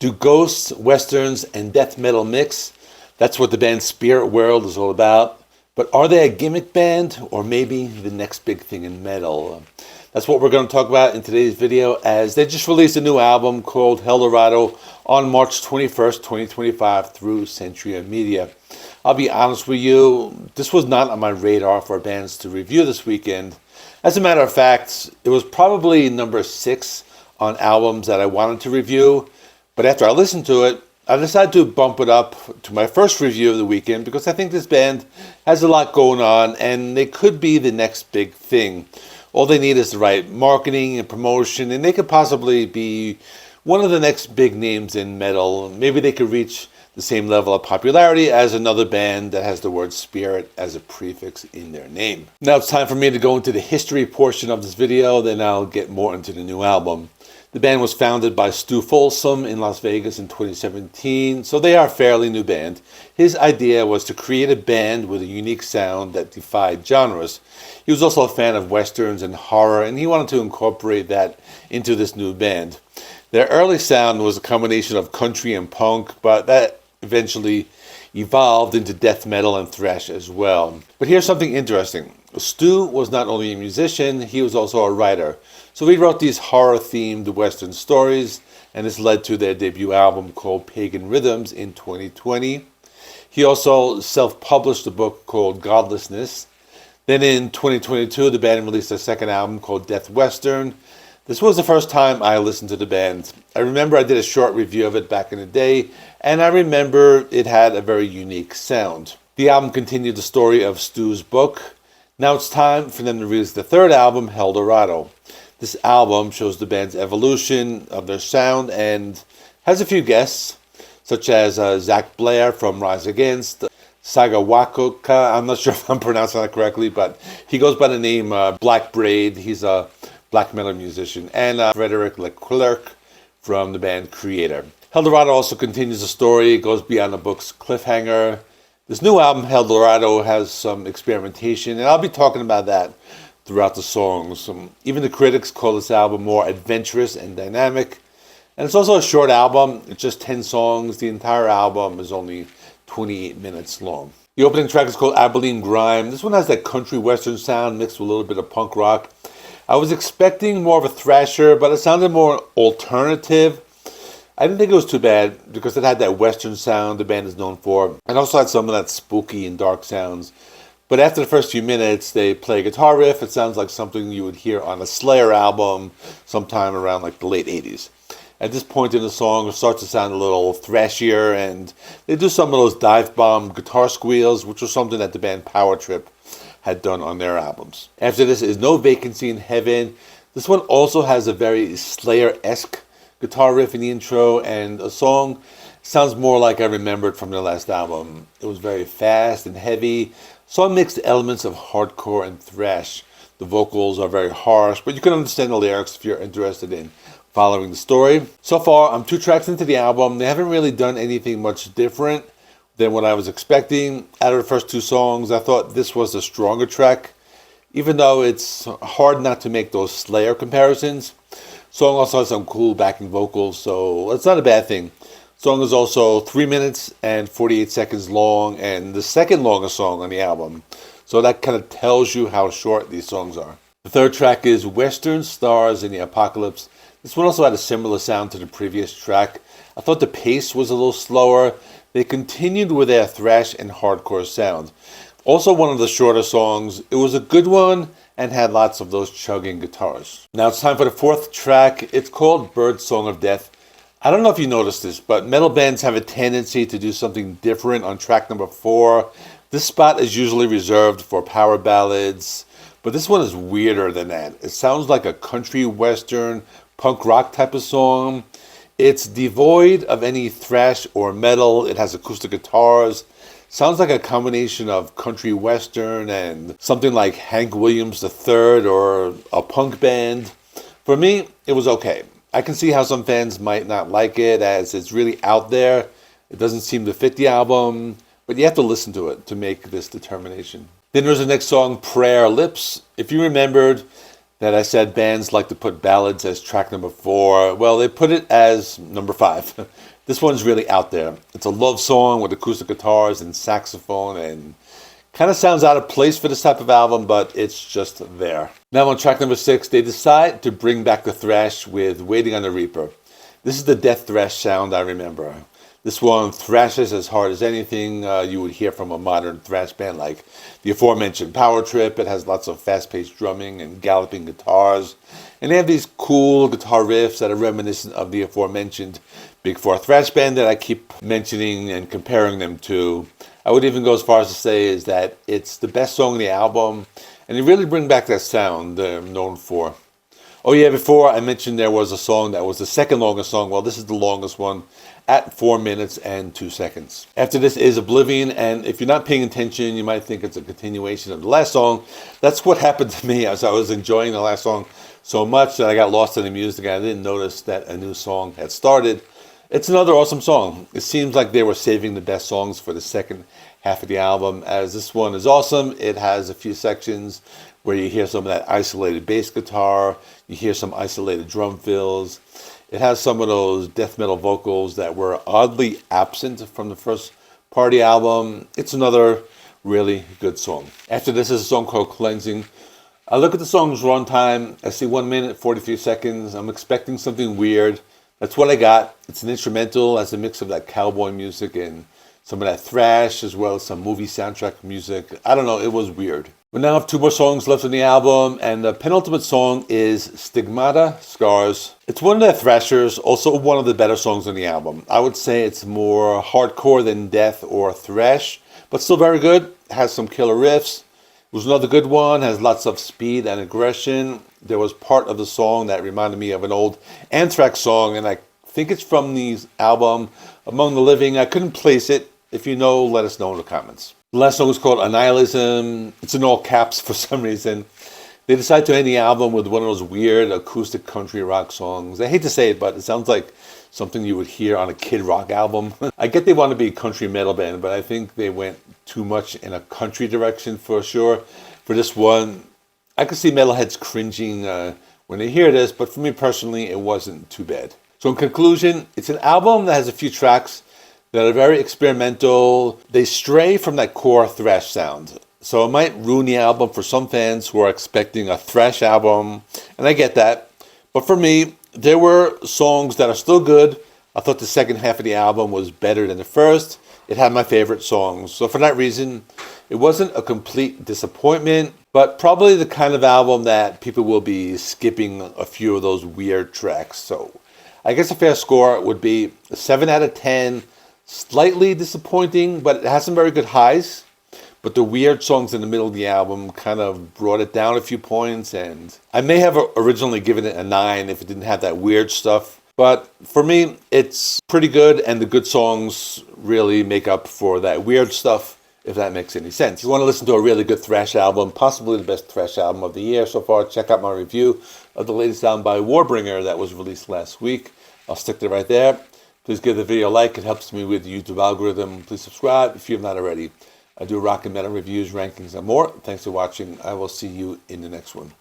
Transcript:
Do ghosts, westerns, and death metal mix? That's what the band Spiritworld is all about. But are they a gimmick band, or maybe the next big thing in metal? That's what we're going to talk about in today's video, as they just released a new album called Helldorado on March 21st, 2025 through Century Media. I'll be honest with you, this was not on my radar for bands to review this weekend. As a matter of fact, it was probably number 6 on albums that I wanted to review. But after I listened to it, I decided to bump it up to my first review of the weekend because I think this band has a lot going on and they could be the next big thing. All they need is the right marketing and promotion, and they could possibly be one of the next big names in metal. Maybe they could reach the same level of popularity as another band that has the word spirit as a prefix in their name. Now it's time for me to go into the history portion of this video, then I'll get more into the new album. The band was founded by Stu Folsom in Las Vegas in 2017, so they are a fairly new band. His idea was to create a band with a unique sound that defied genres. He was also a fan of westerns and horror, and he wanted to incorporate that into this new band. Their early sound was a combination of country and punk, but that eventually evolved into death metal and thrash as well. But here's something interesting. Stu was not only a musician, he was also a writer. So he wrote these horror-themed western stories, and this led to their debut album called Pagan Rhythms in 2020. He also self-published a book called Godlessness. Then in 2022, the band released a second album called Death Western. This was the first time I listened to the band. I remember I did a short review of it back in the day, and I remember it had a very unique sound. The album continued the story of Stu's book. Now it's time for them to release the third album, Helldorado. This album shows the band's evolution of their sound and has a few guests, such as Zach Blair from Rise Against, Sagawakoka, I'm not sure if I'm pronouncing that correctly, but he goes by the name Black Braid. He's a black metal musician, and Frederick Leclerc from the band Creator. Helldorado also continues the story, it goes beyond the book's cliffhanger. This new album, Helldorado, has some experimentation, and I'll be talking about that throughout the songs. Even the critics call this album more adventurous and dynamic. And it's also a short album. It's just 10 songs. The entire album is only 28 minutes long. The opening track is called Abilene Grime. This one has that country western sound mixed with a little bit of punk rock. I was expecting more of a thrasher, but it sounded more alternative. I didn't think it was too bad because it had that western sound the band is known for. And also had some of that spooky and dark sounds. But after the first few minutes, they play a guitar riff. It sounds like something you would hear on a Slayer album sometime around like the late 80s. At this point in the song, it starts to sound a little thrashier, and they do some of those dive bomb guitar squeals, which was something that the band Power Trip had done on their albums. After this is No Vacancy in Heaven. This one also has a very Slayer-esque guitar riff in the intro, and the song sounds more like I remembered from their last album. It was very fast and heavy. Song mixed elements of hardcore and thrash. The vocals are very harsh, but you can understand the lyrics if you're interested in following the story. So far, I'm 2 tracks into the album. They haven't really done anything much different than what I was expecting. Out of the first 2 songs, I thought this was the stronger track, even though it's hard not to make those Slayer comparisons. Song also has some cool backing vocals, so it's not a bad thing. Song is also 3 minutes and 48 seconds long, and the second longest song on the album. So that kind of tells you how short these songs are. The third track is Western Stars in the Apocalypse. This one also had a similar sound to the previous track. I thought the pace was a little slower. They continued with their thrash and hardcore sound. Also one of the shorter songs. It was a good one and had lots of those chugging guitars. Now it's time for the fourth track. It's called Bird Song of Death. I don't know if you noticed this, but metal bands have a tendency to do something different on track number 4. This spot is usually reserved for power ballads, but this one is weirder than that. It sounds like a country western punk rock type of song. It's devoid of any thrash or metal. It has acoustic guitars. Sounds like a combination of country western and something like Hank Williams III or a punk band. For me, it was okay. I can see how some fans might not like it, as it's really out there. It doesn't seem to fit the album, but you have to listen to it to make this determination. Then there's the next song, Prayer Lips. If you remembered, that I said bands like to put ballads as track number 4. Well, they put it as number 5. This one's really out there. It's a love song with acoustic guitars and saxophone, and kind of sounds out of place for this type of album, but it's just there. Now on track number 6, they decide to bring back the thrash with Waiting on the Reaper. This is the death thrash sound I remember. This one thrashes as hard as anything you would hear from a modern thrash band like the aforementioned Power Trip. It has lots of fast-paced drumming and galloping guitars. And they have these cool guitar riffs that are reminiscent of the aforementioned Big Four thrash band that I keep mentioning and comparing them to. I would even go as far as to say is that it's the best song on the album, and they really bring back that sound they're known for. Oh yeah, before I mentioned there was a song that was the second longest song. Well, this is the longest one at 4 minutes and 2 seconds. After this is Oblivion, and if you're not paying attention, you might think it's a continuation of the last song. That's what happened to me as I was enjoying the last song so much that I got lost in the music and I didn't notice that a new song had started. It's another awesome song. It seems like they were saving the best songs for the second half of the album, as this one is awesome. It has a few sections where you hear some of that isolated bass guitar, you hear some isolated drum fills. It has some of those death metal vocals that were oddly absent from the first part of the album. It's another really good song. After this is a song called Cleansing. I look at the song's runtime, I see 1 minute, 43 seconds. I'm expecting something weird. That's what I got. It's an instrumental, has a mix of that cowboy music and some of that thrash, as well as some movie soundtrack music. I don't know, it was weird. We now have 2 more songs left on the album, and the penultimate song is Stigmata Scars. It's one of the thrashers, also one of the better songs on the album. I would say it's more hardcore than death or thrash, but still very good. It has some killer riffs. It was another good one, has lots of speed and aggression. There was part of the song that reminded me of an old Anthrax song, and I think it's from the album Among the Living. I couldn't place it. If you know, let us know in the comments. The last song is called Annihilism. It's in all caps for some reason. They decided to end the album with one of those weird acoustic country rock songs. I hate to say it, but it sounds like something you would hear on a Kid Rock album. I get they want to be a country metal band, but I think they went too much in a country direction for sure. For this one, I could see metalheads cringing when they hear this, but for me personally, it wasn't too bad. So in conclusion, it's an album that has a few tracks that are very experimental. They stray from that core thrash sound. So it might ruin the album for some fans who are expecting a thrash album, and I get that. But for me, there were songs that are still good. I thought the second half of the album was better than the first. It had my favorite songs. So for that reason, it wasn't a complete disappointment, but probably the kind of album that people will be skipping a few of those weird tracks. So I guess a fair score would be a 7 out of 10. Slightly disappointing, but it has some very good highs. But the weird songs in the middle of the album kind of brought it down a few points, and I may have originally given it a 9 if it didn't have that weird stuff. But for me, it's pretty good, and the good songs really make up for that weird stuff, if that makes any sense. If you want to listen to a really good thrash album, possibly the best thrash album of the year so far, check out my review of the latest album by Warbringer that was released last week. I'll stick it right there. Please give the video a like. It helps me with the YouTube algorithm. Please subscribe if you have not already. I do rock and metal reviews, rankings, and more. Thanks for watching. I will see you in the next one.